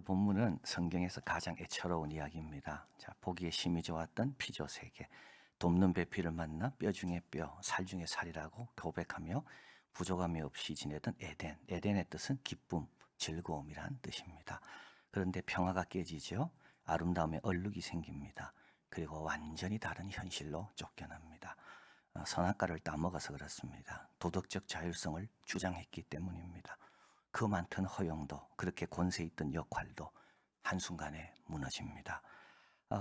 오늘 본문은 성경에서 가장 애처로운 이야기입니다. 자, 보기에 심히 좋았던 피조 세계, 돕는 배필을 만나 뼈 중에 뼈, 살 중에 살이라고 고백하며 부족함이 없이 지내던 에덴. 에덴의 뜻은 기쁨, 즐거움이란 뜻입니다. 그런데 평화가 깨지죠. 아름다움에 얼룩이 생깁니다. 그리고 완전히 다른 현실로 쫓겨납니다. 선악과를 따먹어서 그렇습니다. 도덕적 자율성을 주장했기 때문입니다. 그 많던 허용도, 그렇게 권세 있던 역할도 한순간에 무너집니다.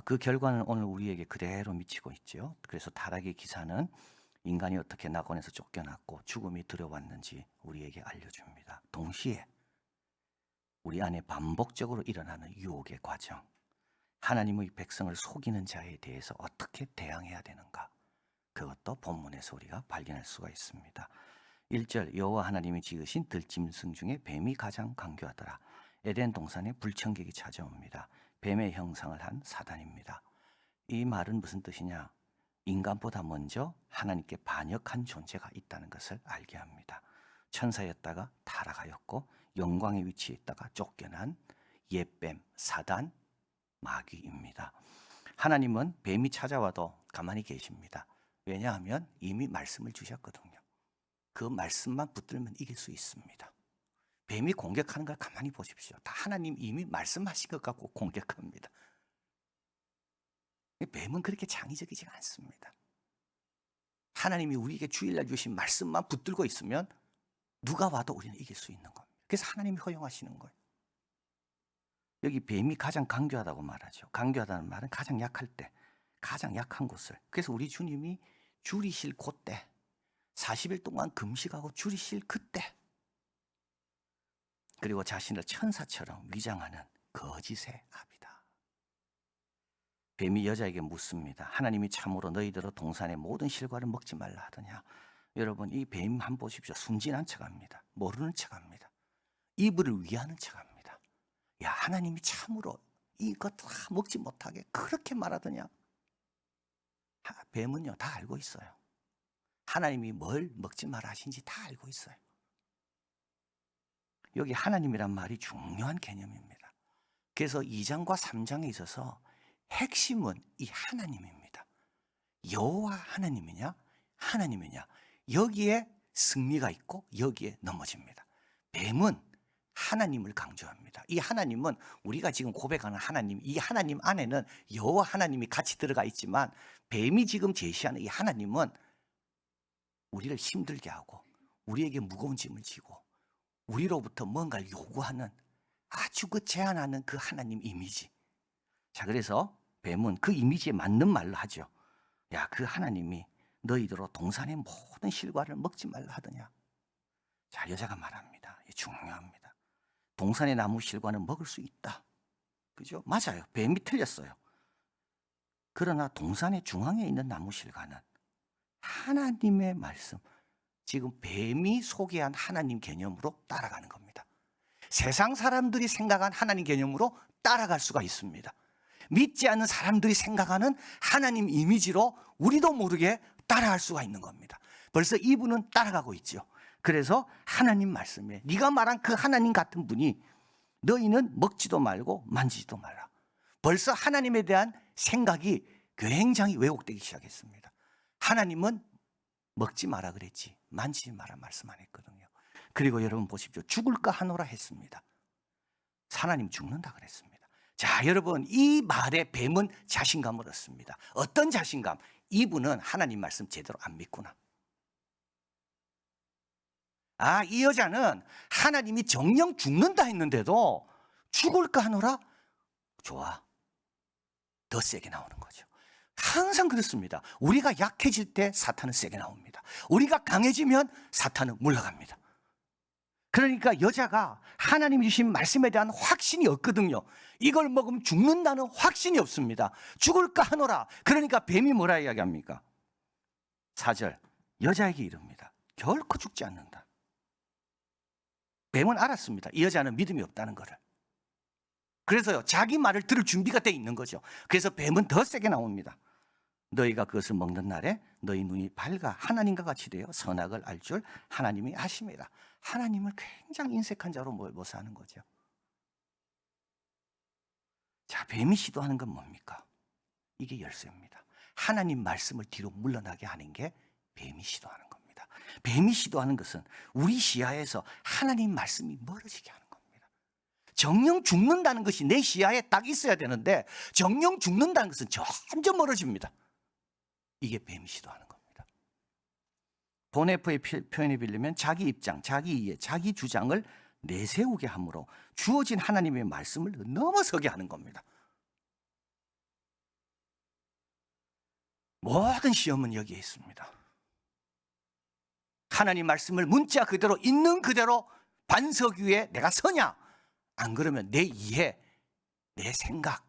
그 결과는 오늘 우리에게 그대로 미치고 있죠. 그래서 타락의 기사는 인간이 어떻게 낙원에서 쫓겨났고 죽음이 들어왔는지 우리에게 알려줍니다. 동시에 우리 안에 반복적으로 일어나는 유혹의 과정, 하나님의 백성을 속이는 자에 대해서 어떻게 대항해야 되는가, 그것도 본문에서 우리가 발견할 수가 있습니다. 1절, 여호와 하나님이 지으신 들짐승 중에 뱀이 가장 강교하더라. 에덴 동산에 불청객이 찾아옵니다. 뱀의 형상을 한 사단입니다. 이 말은 무슨 뜻이냐? 인간보다 먼저 하나님께 반역한 존재가 있다는 것을 알게 합니다. 천사였다가 타락하였고 영광의 위치에 있다가 쫓겨난 옛뱀, 사단, 마귀입니다. 하나님은 뱀이 찾아와도 가만히 계십니다. 왜냐하면 이미 말씀을 주셨거든요. 그 말씀만 붙들면 이길 수 있습니다. 뱀이 공격하는 걸 가만히 보십시오. 다 하나님 이미 말씀하신 것 갖고 공격합니다. 뱀은 그렇게 창의적이지가 않습니다. 하나님이 우리에게 주일날 주신 말씀만 붙들고 있으면 누가 와도 우리는 이길 수 있는 겁니다. 그래서 하나님이 허용하시는 거예요. 여기 뱀이 가장 강교하다고 말하죠. 강교하다는 말은 가장 약할 때, 가장 약한 곳을. 그래서 우리 주님이 줄이실 그때, 40일 동안 금식하고 줄이실 그때, 그리고 자신을 천사처럼 위장하는 거짓의 아비다. 뱀이 여자에게 묻습니다. 하나님이 참으로 너희들은 동산의 모든 실과를 먹지 말라 하더냐. 여러분, 이 뱀 한번 보십시오. 순진한 척합니다. 모르는 척합니다. 이불을 위하는 척합니다. 야, 하나님이 참으로 이것 다 먹지 못하게 그렇게 말하더냐. 뱀은요 다 알고 있어요. 하나님이 뭘 먹지 마라 하신지 다 알고 있어요. 여기 하나님이란 말이 중요한 개념입니다. 그래서 2장과 3장에 있어서 핵심은 이 하나님입니다. 여호와 하나님이냐 하나님이냐, 여기에 승리가 있고 여기에 넘어집니다. 뱀은 하나님을 강조합니다. 이 하나님은 우리가 지금 고백하는 하나님, 이 하나님 안에는 여호와 하나님이 같이 들어가 있지만 뱀이 지금 제시하는 이 하나님은 우리를 힘들게 하고 우리에게 무거운 짐을 지고 우리로부터 뭔가를 요구하는 아주 그 제한하는 그 하나님 이미지. 자, 그래서 뱀은 그 이미지에 맞는 말로 하죠. 야, 그 하나님이 너희들로 동산의 모든 실과를 먹지 말라 하더냐. 자, 여자가 말합니다. 이게 중요합니다. 동산의 나무 실과는 먹을 수 있다. 그죠? 맞아요. 뱀이 틀렸어요. 그러나 동산의 중앙에 있는 나무 실과는 하나님의 말씀, 지금 뱀이 소개한 하나님 개념으로 따라가는 겁니다. 세상 사람들이 생각한 하나님 개념으로 따라갈 수가 있습니다. 믿지 않는 사람들이 생각하는 하나님 이미지로 우리도 모르게 따라갈 수가 있는 겁니다. 벌써 이분은 따라가고 있죠. 그래서 하나님 말씀에 네가 말한 그 하나님 같은 분이 너희는 먹지도 말고 만지지도 말라. 벌써 하나님에 대한 생각이 굉장히 왜곡되기 시작했습니다. 하나님은 먹지 마라 그랬지 만지지 마라 말씀 안 했거든요. 그리고 여러분 보십시오. 죽을까 하노라 했습니다. 하나님 죽는다 그랬습니다. 자, 여러분, 이 말에 뱀은 자신감을 얻습니다. 어떤 자신감? 이분은 하나님 말씀 제대로 안 믿구나. 아, 이 여자는 하나님이 정령 죽는다 했는데도 죽을까 하노라? 좋아. 더 세게 나오는 거죠. 항상 그렇습니다. 우리가 약해질 때 사탄은 세게 나옵니다. 우리가 강해지면 사탄은 물러갑니다. 그러니까 여자가 하나님이 주신 말씀에 대한 확신이 없거든요. 이걸 먹으면 죽는다는 확신이 없습니다. 죽을까 하노라. 그러니까 뱀이 뭐라 이야기합니까? 4절, 여자에게 이릅니다. 결코 죽지 않는다. 뱀은 알았습니다. 이 여자는 믿음이 없다는 것을. 그래서요, 자기 말을 들을 준비가 돼 있는 거죠. 그래서 뱀은 더 세게 나옵니다. 너희가 그것을 먹는 날에 너희 눈이 밝아 하나님과 같이 되어 선악을 알 줄 하나님이 아심이라. 하나님을 굉장히 인색한 자로 묘사하는 거죠. 자, 뱀이 시도하는 건 뭡니까? 이게 열쇠입니다. 하나님 말씀을 뒤로 물러나게 하는 게 뱀이 시도하는 겁니다. 뱀이 시도하는 것은 우리 시야에서 하나님 말씀이 멀어지게 하는 겁니다. 정령 죽는다는 것이 내 시야에 딱 있어야 되는데 정령 죽는다는 것은 점점 멀어집니다. 이게 뱀이 시도하는 겁니다. 보네프의 표현에 빌리면 자기 입장, 자기 이해, 자기 주장을 내세우게 함으로 주어진 하나님의 말씀을 넘어서게 하는 겁니다. 모든 시험은 여기에 있습니다. 하나님 말씀을 문자 그대로 있는 그대로 반석 위에 내가 서냐? 안 그러면 내 이해, 내 생각,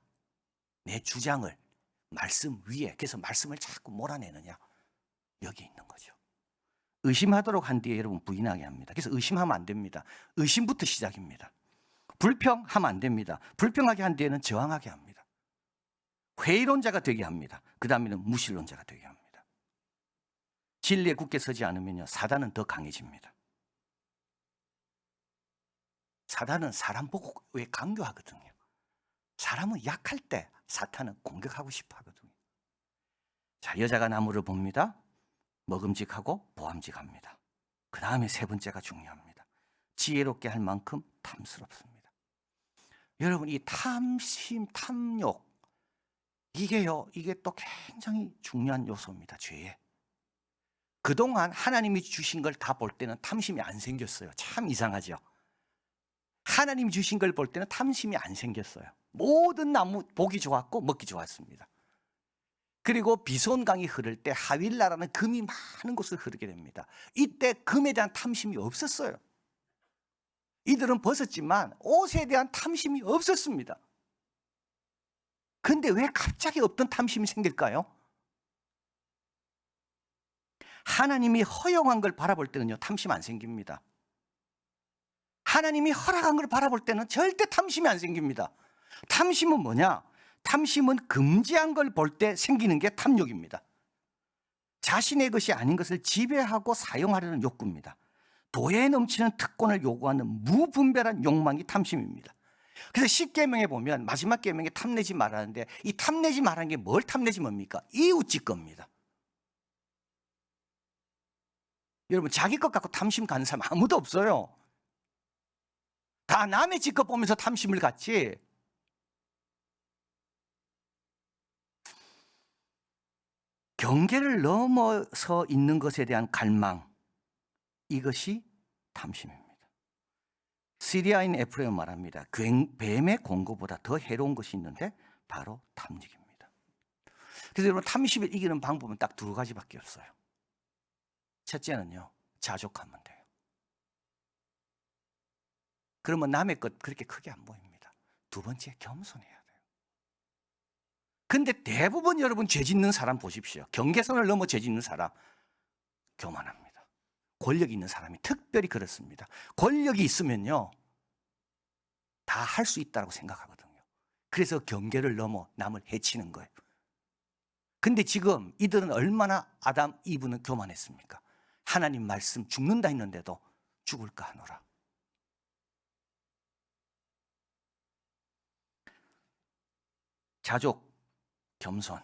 내 주장을 말씀 위에, 그래서 말씀을 자꾸 몰아내느냐? 여기 있는 거죠. 의심하도록 한 뒤에 여러분 부인하게 합니다. 그래서 의심하면 안 됩니다. 의심부터 시작입니다. 불평하면 안 됩니다. 불평하게 한 뒤에는 저항하게 합니다. 회의론자가 되게 합니다. 그 다음에는 무신론자가 되게 합니다. 진리에 굳게 서지 않으면요, 사단은 더 강해집니다. 사단은 사람 보고 왜 강요하거든요. 사람은 약할 때 사탄은 공격하고 싶어 하거든요. 자, 여자가 나무를 봅니다. 먹음직하고 보암직합니다. 그 다음에 세 번째가 중요합니다. 지혜롭게 할 만큼 탐스럽습니다. 여러분, 이 탐심, 탐욕, 이게 또 굉장히 중요한 요소입니다. 죄에. 그동안 하나님이 주신 걸 다 볼 때는 탐심이 안 생겼어요. 참 이상하죠. 하나님이 주신 걸 볼 때는 탐심이 안 생겼어요. 모든 나무 보기 좋았고 먹기 좋았습니다. 그리고 비손강이 흐를 때 하윌라라는 금이 많은 곳을 흐르게 됩니다. 이때 금에 대한 탐심이 없었어요. 이들은 벗었지만 옷에 대한 탐심이 없었습니다. 근데 왜 갑자기 없던 탐심이 생길까요? 하나님이 허용한 걸 바라볼 때는요, 탐심 안 생깁니다. 하나님이 허락한 걸 바라볼 때는 절대 탐심이 안 생깁니다. 탐심은 뭐냐? 탐심은 금지한 걸 볼 때 생기는 게 탐욕입니다. 자신의 것이 아닌 것을 지배하고 사용하려는 욕구입니다. 도에 넘치는 특권을 요구하는 무분별한 욕망이 탐심입니다. 그래서 10계명에 보면 마지막 계명에 탐내지 말라는데, 이 탐내지 말라는 게 뭘 탐내지 뭡니까? 이웃집 겁니다. 여러분, 자기 것 갖고 탐심 가는 사람 아무도 없어요. 다 남의 집 것 보면서 탐심을 갖지. 경계를 넘어서 있는 것에 대한 갈망, 이것이 탐심입니다. 시리아인 에프레임 말합니다. 뱀의 공고보다 더 해로운 것이 있는데 바로 탐닉입니다. 그래서 여러분, 탐심을 이기는 방법은 딱 두 가지밖에 없어요. 첫째는요, 자족하면 돼요. 그러면 남의 것 그렇게 크게 안 보입니다. 두 번째, 겸손해야 돼요. 근데 대부분 여러분 죄 짓는 사람 보십시오. 경계선을 넘어 죄 짓는 사람 교만합니다. 권력이 있는 사람이 특별히 그렇습니다. 권력이 있으면요, 다 할 수 있다고 생각하거든요. 그래서 경계를 넘어 남을 해치는 거예요. 근데 지금 이들은 얼마나 아담, 이브는 교만했습니까? 하나님 말씀 죽는다 했는데도 죽을까 하노라. 자족, 겸손,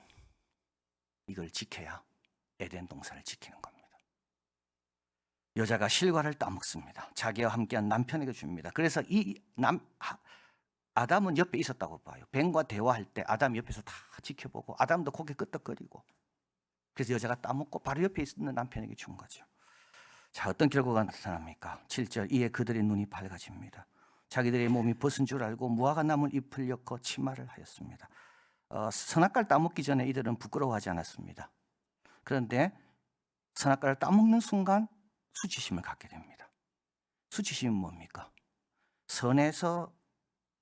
이걸 지켜야 에덴 동산을 지키는 겁니다. 여자가 실과를 따먹습니다. 자기와 함께한 남편에게 줍니다. 그래서 아담은 옆에 있었다고 봐요. 뱀과 대화할 때 아담이 옆에서 다 지켜보고, 아담도 고개 끄덕거리고, 그래서 여자가 따먹고 바로 옆에 있는 남편에게 준 거죠. 자, 어떤 결과가 나타납니까? 7절, 이에 그들의 눈이 밝아집니다. 자기들의 몸이 벗은 줄 알고 무화과 나물 잎을 엮어 치마를 하였습니다. 선악과를 따먹기 전에 이들은 부끄러워하지 않았습니다. 그런데 선악과를 따먹는 순간 수치심을 갖게 됩니다. 수치심은 뭡니까? 선에서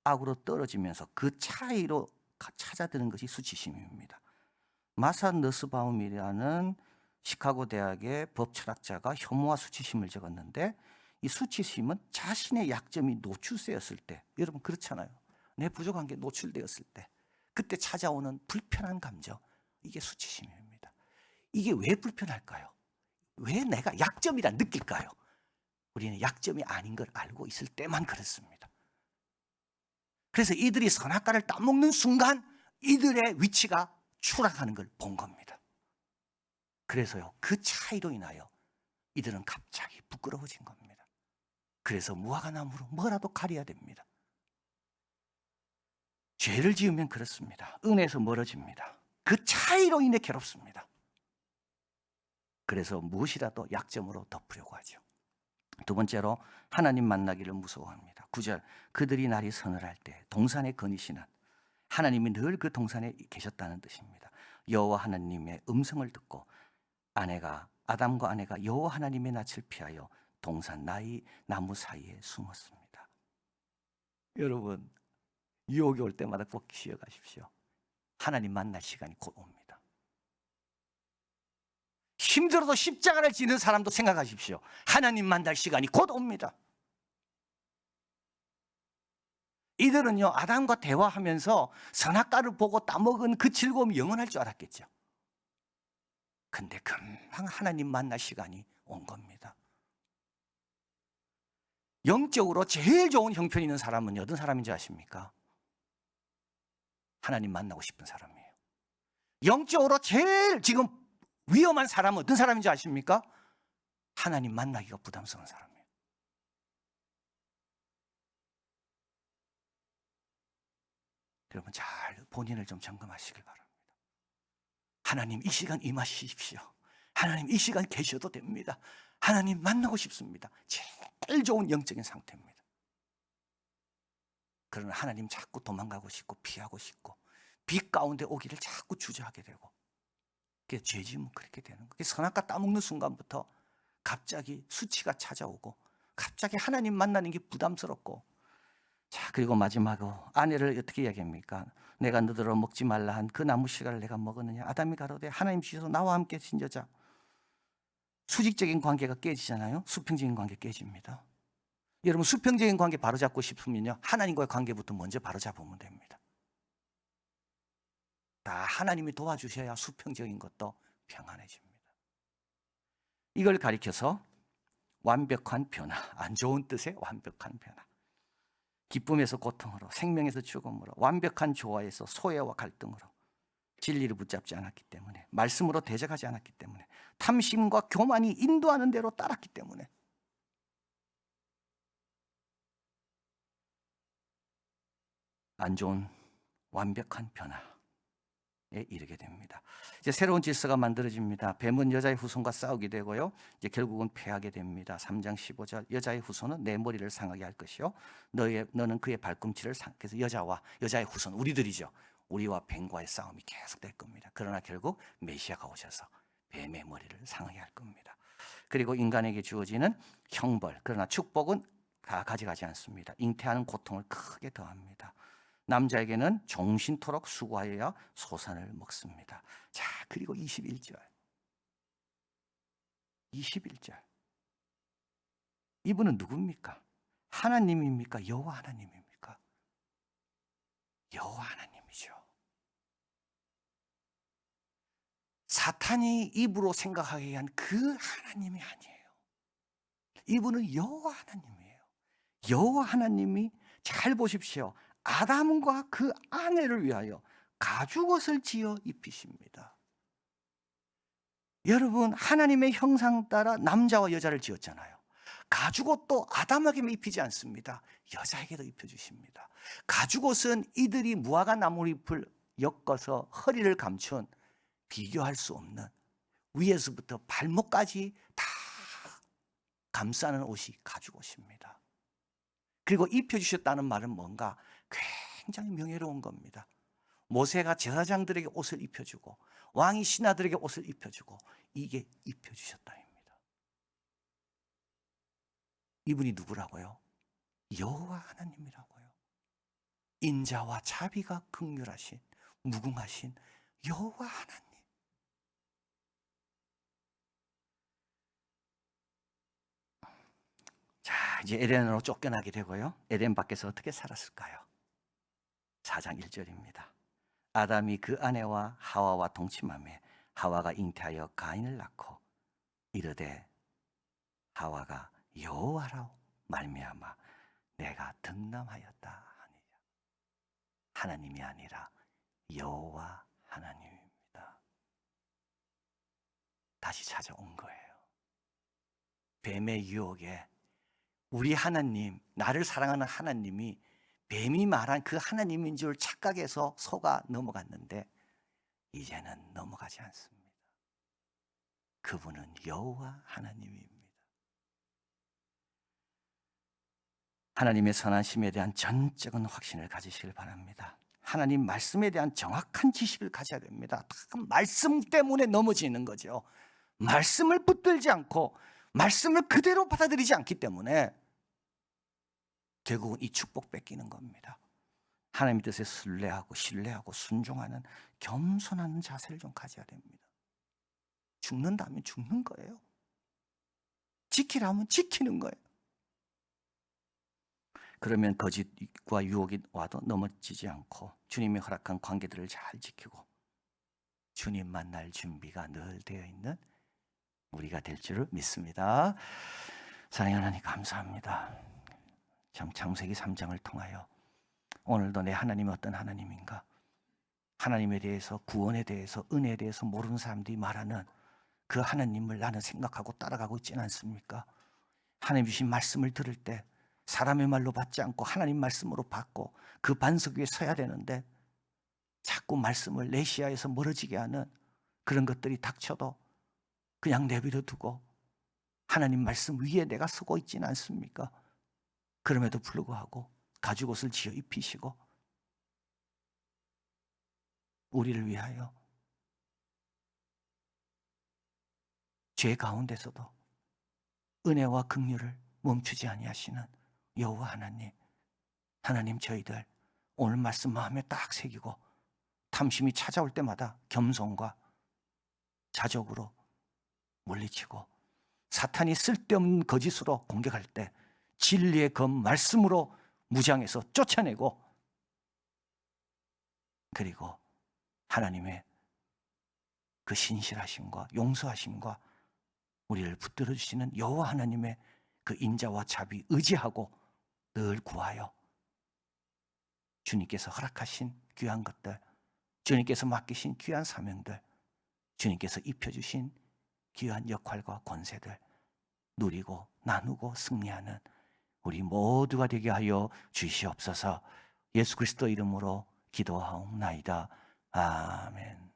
악으로 떨어지면서 그 차이로 찾아드는 것이 수치심입니다. 마산 너스바움이라는 시카고 대학의 법철학자가 혐오와 수치심을 적었는데, 이 수치심은 자신의 약점이 노출되었을 때, 여러분 그렇잖아요. 내 부족한 게 노출되었을 때 그때 찾아오는 불편한 감정, 이게 수치심입니다. 이게 왜 불편할까요? 왜 내가 약점이라 느낄까요? 우리는 약점이 아닌 걸 알고 있을 때만 그렇습니다. 그래서 이들이 선악과를 따먹는 순간 이들의 위치가 추락하는 걸 본 겁니다. 그래서요, 그 차이로 인하여 이들은 갑자기 부끄러워진 겁니다. 그래서 무화과나무로 뭐라도 가려야 됩니다. 죄를 지으면 그렇습니다. 은혜에서 멀어집니다. 그 차이로 인해 괴롭습니다. 그래서 무엇이라도 약점으로 덮으려고 하죠. 두 번째로 하나님 만나기를 무서워합니다. 9절, 그들이 날이 서늘할 때 동산에 거니시는 하나님이 늘 그 동산에 계셨다는 뜻입니다. 여호와 하나님의 음성을 듣고 아담과 아내가 여호와 하나님의 낯을 피하여 동산 나무 사이에 숨었습니다. 여러분, 유혹이 올 때마다 꼭 기억하십시오. 하나님 만날 시간이 곧 옵니다. 힘들어도 십자가를 지는 사람도 생각하십시오. 하나님 만날 시간이 곧 옵니다. 이들은요, 아담과 대화하면서 선악과를 보고 따먹은 그 즐거움이 영원할 줄 알았겠죠. 근데 금방 하나님 만날 시간이 온 겁니다. 영적으로 제일 좋은 형편이 있는 사람은 어떤 사람인지 아십니까? 하나님 만나고 싶은 사람이에요. 영적으로 제일 지금 위험한 사람은 어떤 사람인지 아십니까? 하나님 만나기가 부담스러운 사람이에요. 여러분, 잘 본인을 좀 점검하시길 바랍니다. 하나님 이 시간 임하시십시오. 하나님 이 시간 계셔도 됩니다. 하나님 만나고 싶습니다. 제일 좋은 영적인 상태입니다. 그러나 하나님 자꾸 도망가고 싶고 피하고 싶고 빛 가운데 오기를 자꾸 주저하게 되고, 그게 죄지면 그렇게 되는 거예요. 선악과 따먹는 순간부터 갑자기 수치가 찾아오고 갑자기 하나님 만나는 게 부담스럽고. 자, 그리고 마지막으로 아내를 어떻게 이야기합니까? 내가 너더러 먹지 말라 한 그 나무 씨가를 내가 먹었느냐? 아담이 가로되 하나님 주셔서 나와 함께 진 여자. 수직적인 관계가 깨지잖아요. 수평적인 관계 깨집니다. 여러분, 수평적인 관계 바로잡고 싶으면요, 하나님과의 관계부터 먼저 바로잡으면 됩니다. 다 하나님이 도와주셔야 수평적인 것도 평안해집니다. 이걸 가리켜서 완벽한 변화, 안 좋은 뜻의 완벽한 변화, 기쁨에서 고통으로, 생명에서 죽음으로, 완벽한 조화에서 소외와 갈등으로, 진리를 붙잡지 않았기 때문에, 말씀으로 대적하지 않았기 때문에, 탐심과 교만이 인도하는 대로 따랐기 때문에 안 좋은 완벽한 변화에 이르게 됩니다. 이제 새로운 질서가 만들어집니다. 뱀은 여자의 후손과 싸우게 되고요, 이제 결국은 패하게 됩니다. 3장 15절, 여자의 후손은 내 머리를 상하게 할 것이요 너는 그의 발꿈치를 그래서 여자의 후손, 우리들이죠. 우리와 뱀과의 싸움이 계속될 겁니다. 그러나 결국 메시아가 오셔서 뱀의 머리를 상하게 할 겁니다. 그리고 인간에게 주어지는 형벌, 그러나 축복은 다 가져가지 않습니다. 잉태하는 고통을 크게 더합니다. 남자에게는 종신토록 수고하여야 소산을 먹습니다. 자, 그리고 21절. 이분은 누굽니까? 하나님입니까? 여호와 하나님입니까? 여호와 하나님이죠. 사탄이 입으로 생각하게 한 그 하나님이 아니에요. 이분은 여호와 하나님이에요. 여호와 하나님이, 잘 보십시오, 아담과 그 아내를 위하여 가죽옷을 지어 입히십니다. 여러분, 하나님의 형상 따라 남자와 여자를 지었잖아요. 가죽옷도 아담에게만 입히지 않습니다. 여자에게도 입혀주십니다. 가죽옷은 이들이 무화과 나무잎을 엮어서 허리를 감춘 비교할 수 없는, 위에서부터 발목까지 다 감싸는 옷이 가죽옷입니다. 그리고 입혀주셨다는 말은 뭔가 굉장히 명예로운 겁니다. 모세가 제사장들에게 옷을 입혀주고 왕이 신하들에게 옷을 입혀주고, 이게 입혀주셨다입니다. 이분이 누구라고요? 여호와 하나님이라고요. 인자와 자비가 긍휼하신, 무궁하신 여호와 하나님. 자, 이제 에덴으로 쫓겨나게 되고요, 에덴 밖에서 어떻게 살았을까요? 4장 1절입니다. 아담이 그 아내와 하와와 동침하며 하와가 잉태하여 가인을 낳고 이르되 하와가 여호와로 말미암아 내가 득남하였다 하니라. 하나님이 아니라 여호와 하나님입니다. 다시 찾아온 거예요. 뱀의 유혹에 우리 하나님, 나를 사랑하는 하나님이 뱀이 말한 그 하나님인 줄 착각해서 속아 넘어갔는데 이제는 넘어가지 않습니다. 그분은 여호와 하나님입니다. 하나님의 선하심에 대한 전적인 확신을 가지시길 바랍니다. 하나님 말씀에 대한 정확한 지식을 가져야 됩니다. 말씀 때문에 넘어지는 거죠. 말씀을 붙들지 않고 말씀을 그대로 받아들이지 않기 때문에 결국은 이 축복 뺏기는 겁니다. 하나님의 뜻에 신뢰하고 순종하는 겸손한 자세를 좀 가져야 됩니다. 죽는다면 죽는 거예요. 지키라면 지키는 거예요. 그러면 거짓과 유혹이 와도 넘어지지 않고 주님이 허락한 관계들을 잘 지키고 주님 만날 준비가 늘 되어 있는 우리가 될 줄을 믿습니다. 사랑하는 하나님 감사합니다. 참 창세기 3장을 통하여 오늘도 내 하나님이 어떤 하나님인가, 하나님에 대해서, 구원에 대해서, 은혜에 대해서 모르는 사람들이 말하는 그 하나님을 나는 생각하고 따라가고 있지는 않습니까? 하나님 주신 말씀을 들을 때 사람의 말로 받지 않고 하나님 말씀으로 받고 그 반석 위에 서야 되는데 자꾸 말씀을 내 시야에서 멀어지게 하는 그런 것들이 닥쳐도 그냥 내버려 두고 하나님 말씀 위에 내가 서고 있지는 않습니까? 그럼에도 불구하고 가죽옷을 지어 입히시고 우리를 위하여 죄 가운데서도 은혜와 긍휼을 멈추지 아니하시는 여호와 하나님, 하나님 저희들 오늘 말씀 마음에 딱 새기고 탐심이 찾아올 때마다 겸손과 자족으로 물리치고 사탄이 쓸데없는 거짓으로 공격할 때 진리의 검 말씀으로 무장해서 쫓아내고 그리고 하나님의 그 신실하심과 용서하심과 우리를 붙들어 주시는 여호와 하나님의 그 인자와 자비 의지하고 늘 구하여 주님께서 허락하신 귀한 것들, 주님께서 맡기신 귀한 사명들, 주님께서 입혀주신 귀한 역할과 권세들 누리고 나누고 승리하는 우리 모두가 되게 하여 주시옵소서. 예수 그리스도 이름으로 기도하옵나이다. 아멘.